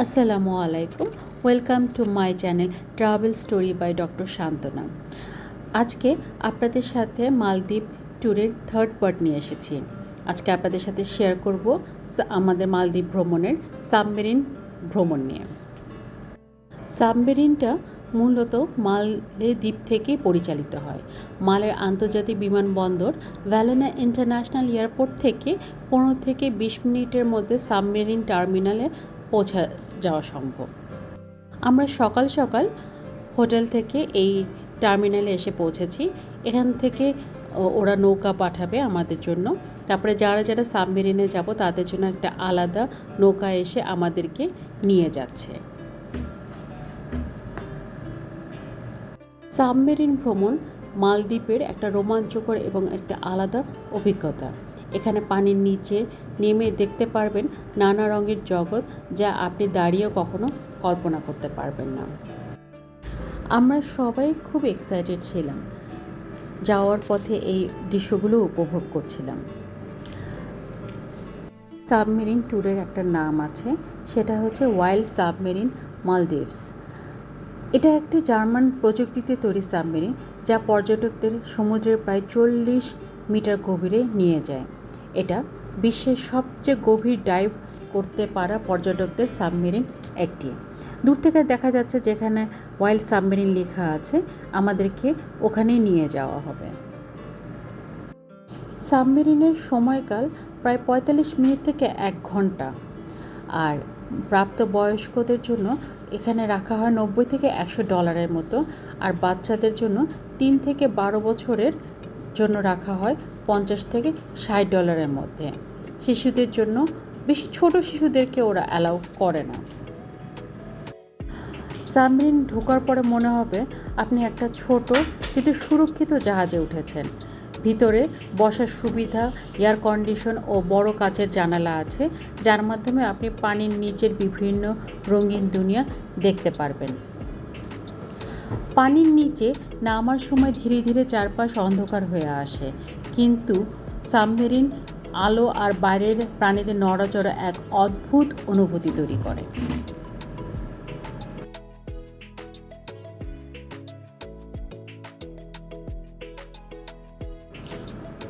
আসসালামু আলাইকুম। Welcome to my channel travel story by doctor Shantona. আজকে আপনাদের সাথে মালদ্বীপ ট্যুরের থার্ড পার্ট নিয়ে এসেছি। আজকে আপনাদের সাথে শেয়ার করব আমাদের মালদ্বীপ ভ্রমণের সাবমেরিন ভ্রমণ নিয়ে। সাবমেরিনটা মূলত মালে দ্বীপ থেকেই পরিচালিত হয়। মালের আন্তর্জাতিক বিমানবন্দর ভ্যালেনা ইন্টারন্যাশনাল এয়ারপোর্ট থেকে 15 থেকে 20 মিনিটের মধ্যে সাবমেরিন টার্মিনালে পৌঁছা যাওয়া সম্ভব। আমরা সকাল সকাল হোটেল থেকে এই টার্মিনালে এসে পৌঁছেছি। এখান থেকে ওরা নৌকা পাঠাবে আমাদের জন্য। তারপরে যারা যারা সাবমেরিনে যাব তাদের জন্য একটা আলাদা নৌকা এসে আমাদেরকে নিয়ে যাচ্ছে। সাবমেরিন ভ্রমণ মালদ্বীপের একটা রোমাঞ্চকর এবং একটা আলাদা অভিজ্ঞতা। এখানে পানির নিচে নেমে দেখতে পারবেন নানা রঙের জগৎ, যা আপনি দাঁড়িয়েও কখনো কল্পনা করতে পারবেন না। আমরা সবাই খুব এক্সাইটেড ছিলাম, যাওয়ার পথে এই দৃশ্যগুলো উপভোগ করছিলাম। সাবমেরিন ট্যুরের একটা নাম আছে, সেটা হচ্ছে ওয়াইল্ড সাবমেরিন মালদ্বীপস। এটা একটি জার্মান প্রযুক্তিতে তৈরি সাবমেরিন, যা পর্যটকদের সমুদ্রের প্রায় 40 মিটার গভীরে নিয়ে যায়। এটা বিশ্বের সবচেয়ে গভীর ডাইভ করতে পারা পর্যটকদের সাবমেরিন একটি। দূর থেকে দেখা যাচ্ছে যেখানে ওয়াইল্ড সাবমেরিন লেখা আছে, আমাদেরকে ওখানেই নিয়ে যাওয়া হবে। সাবমেরিনের সময়কাল প্রায় 45 মিনিট থেকে 1 ঘন্টা, আর প্রাপ্তবয়স্কদের জন্য এখানে রাখা হয় $90 থেকে $100 মতো, আর বাচ্চাদের জন্য 3 থেকে 12 বছরের জন্য রাখা হয় $50 থেকে $60 মধ্যে। শিশুদের জন্য, বেশি ছোট শিশুদেরকে ওরা অ্যালাউ করে না। সাবমেরিন ঢোকার পরে মনে হবে আপনি একটা ছোট কিন্তু সুরক্ষিত জাহাজে উঠেছেন। ভিতরে বসার সুবিধা, এয়ার কন্ডিশন ও বড় কাচের জানালা আছে, যার মাধ্যমে আপনি পানির নিচের বিভিন্ন রঙিন দুনিয়া দেখতে পারবেন। পানির নিচে নামার সময় ধীরে ধীরে চারপাশ অন্ধকার হয়ে আসে, কিন্তু সাবমেরিন আলো আর বাইরের প্রাণীদের নড়াচড়া এক অদ্ভুত অনুভূতি তৈরি করে।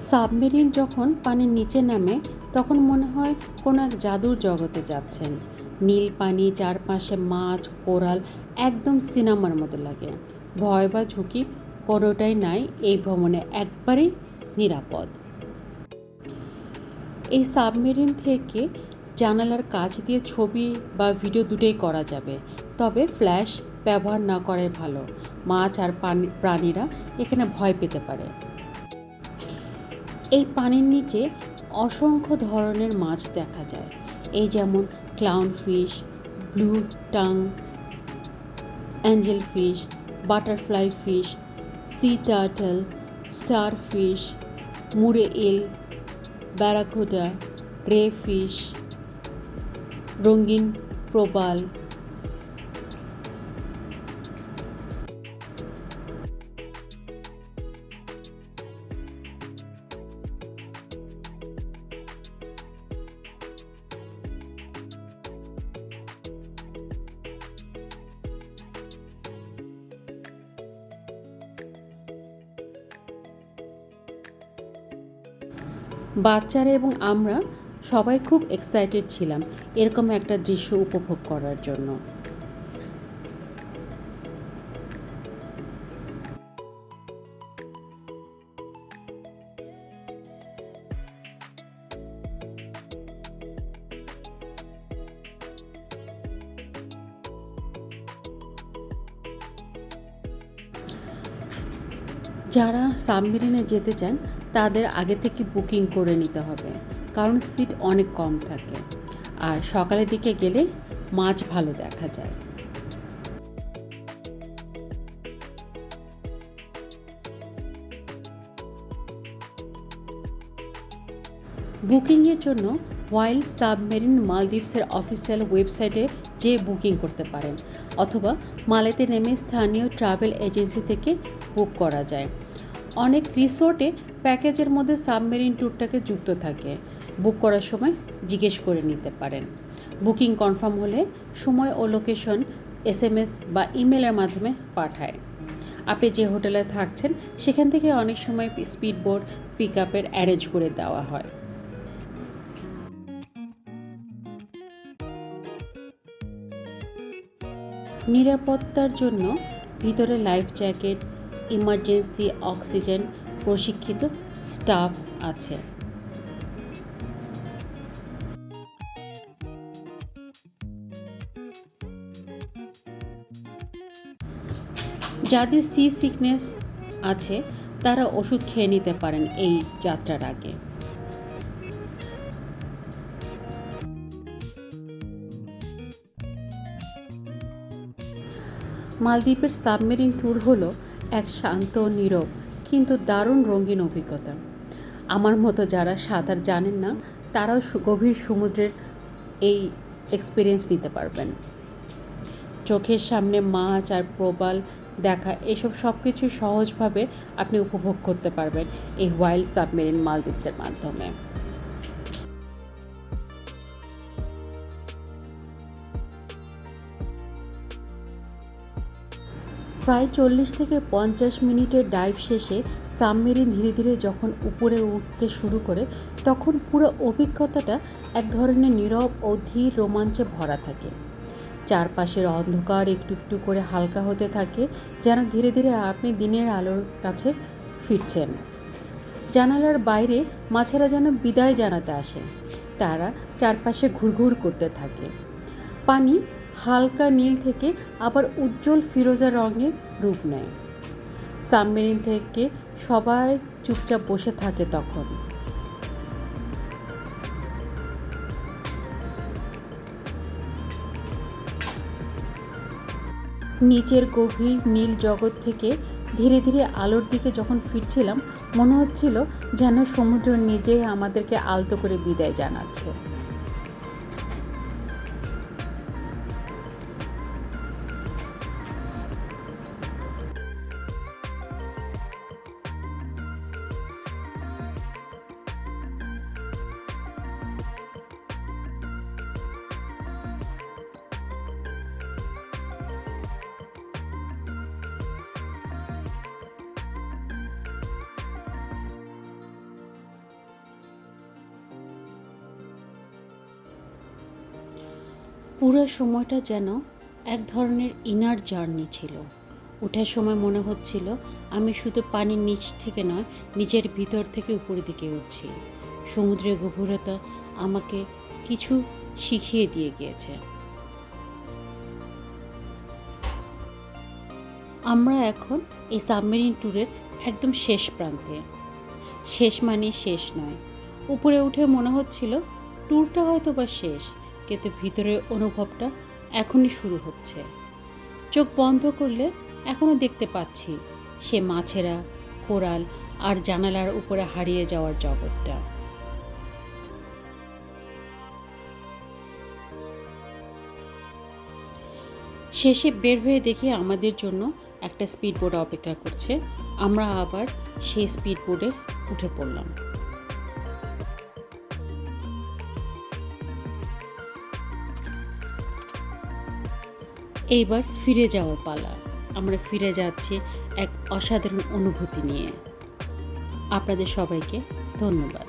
সাবমেরিন যখন পানির নিচে নামে তখন মনে হয় কোনো এক জাদুর জগতে যাচ্ছেন। নীল পানি, চারপাশে মাছ, কোরাল, একদম সিনেমার মতো লাগে। ভয় বা ঝুঁকি কোনোটাই নাই, এই ভ্রমণে একবারেই নিরাপদ। এই সাবমেরিন থেকে জানালার কাছ দিয়ে ছবি বা ভিডিও দুটোই করা যাবে, তবে ফ্ল্যাশ ব্যবহার না করাই ভালো। মাছ আর প্রাণীরা এখানে ভয় পেতে পারে। এই পানির নিচে অসংখ্য ধরনের মাছ দেখা যায়, এই যেমন clown fish, blue tang, angel fish, butterfly fish, sea turtle, star fish, moray eel, barracuda, ray fish, রঙিন প্রবাল। বাচ্চারা এবং আমরা সবাই খুব এক্সাইটেড ছিলাম এরকম একটা দৃশ্য উপভোগ করার জন্য। যারা সাবমেরিনে যেতে চান তাদের আগে থেকে বুকিং করে নিতে হবে, কারণ সিট অনেক কম থাকে, আর সকালের দিকে গেলে মাছ ভালো দেখা যায়। বুকিংয়ের জন্য ওয়াইল্ড সাবমেরিন মালদ্বীপসের অফিসিয়াল ওয়েবসাইটে যেয়ে বুকিং করতে পারেন, অথবা মালেতে নেমে স্থানীয় ট্রাভেল এজেন্সি থেকে বুক করা যায়। অনেক রিসোর্টে প্যাকেজের মধ্যে সাবমেরিন ট্যুরটাকে যুক্ত থাকে, বুক করার সময় জিজ্ঞেস করে নিতে পারেন। বুকিং কনফার্ম হলে সময় ও লোকেশন SMS বা ইমেলের মাধ্যমে পাঠায়। আপনি যে হোটেলে থাকছেন সেখান থেকে অনেক সময় স্পিড বোট পিক আপের অ্যারেঞ্জ করে দেওয়া হয়। নিরাপত্তার জন্য ভিতরে লাইফ জ্যাকেট, ইমার্জেন্সি অক্সিজেন প্রশিক্ষিত স্টাফ আছে। যাদের সি সিকনেস আছে তারা ওষুধ খেয়ে নিতে পারেন এই যাত্রার আগে। মালদ্বীপের সাবমেরিন ট্যুর হলো এক শান্ত, নীরব কিন্তু দারুণ রঙিন অভিজ্ঞতা। আমার মতো যারা সাঁতার জানেন না তারাও গভীর সমুদ্রের এই এক্সপিরিয়েন্স নিতে পারবেন। চোখের সামনে মাছ আর প্রবাল দেখা, এসব সব কিছু সহজভাবে আপনি উপভোগ করতে পারবেন এই ওয়াইল্ড সাবমেরিন মালদ্বীপসের মাধ্যমে। প্রায় 40 থেকে 50 মিনিটের ডাইভ শেষে সাবমেরিন ধীরে ধীরে যখন উপরে উঠতে শুরু করে তখন পুরো অভিজ্ঞতাটা এক ধরনের নীরব ও ধীর রোমাঞ্চে ভরা থাকে। চারপাশের অন্ধকার একটু একটু করে হালকা হতে থাকে, যেন ধীরে ধীরে আপনি দিনের আলোর কাছে ফিরছেন। জানালার বাইরে মাছেরা যেন বিদায় জানাতে আসে, তারা চারপাশে ঘুরঘুর করতে থাকে। পানি হালকা নীল থেকে আবার উজ্জ্বল ফিরোজা রঙে রূপ নেয়। সাবমেরিন থেকে সবাই চুপচাপ বসে থাকে তখন। নিচের গভীর নীল জগৎ থেকে ধীরে ধীরে আলোর দিকে যখন ফিরছিলাম মনে হচ্ছিল যেন সমুদ্র নিজেই আমাদেরকে আলতো করে বিদায় জানাচ্ছে। পুরো সময়টা যেন এক ধরনের ইনার জার্নি ছিল। ওঠার সময় মনে হচ্ছিল আমি শুধু পানির নিচ থেকে নয়, নিজের ভিতর থেকে উপরের দিকে উঠছি। সমুদ্রের গভীরতা আমাকে কিছু শিখিয়ে দিয়ে গিয়েছে। আমরা এখন এই সাবমেরিন ট্যুরের একদম শেষ প্রান্তে। শেষ মানে শেষ নয়, উপরে উঠে মনে হচ্ছিল ট্যুরটা হয়তো বা শেষ, কিন্তু ভিতরের অনুভবটা এখনই শুরু হচ্ছে। চোখ বন্ধ করলে এখনও দেখতে পাচ্ছি সে মাছেরা, কোরাল আর জানালার উপরে হারিয়ে যাওয়ার জগৎটা। শেষে বের হয়ে দেখি আমাদের জন্য একটা স্পিড বোট অপেক্ষা করছে। আমরা আবার সেই স্পিড বোটে উঠে পড়লাম। এইবার ফিরে যাওয়ার পালা। আমরা ফিরে যাচ্ছি এক অসাধারণ অনুভূতি নিয়ে। আপনাদের সবাইকে ধন্যবাদ।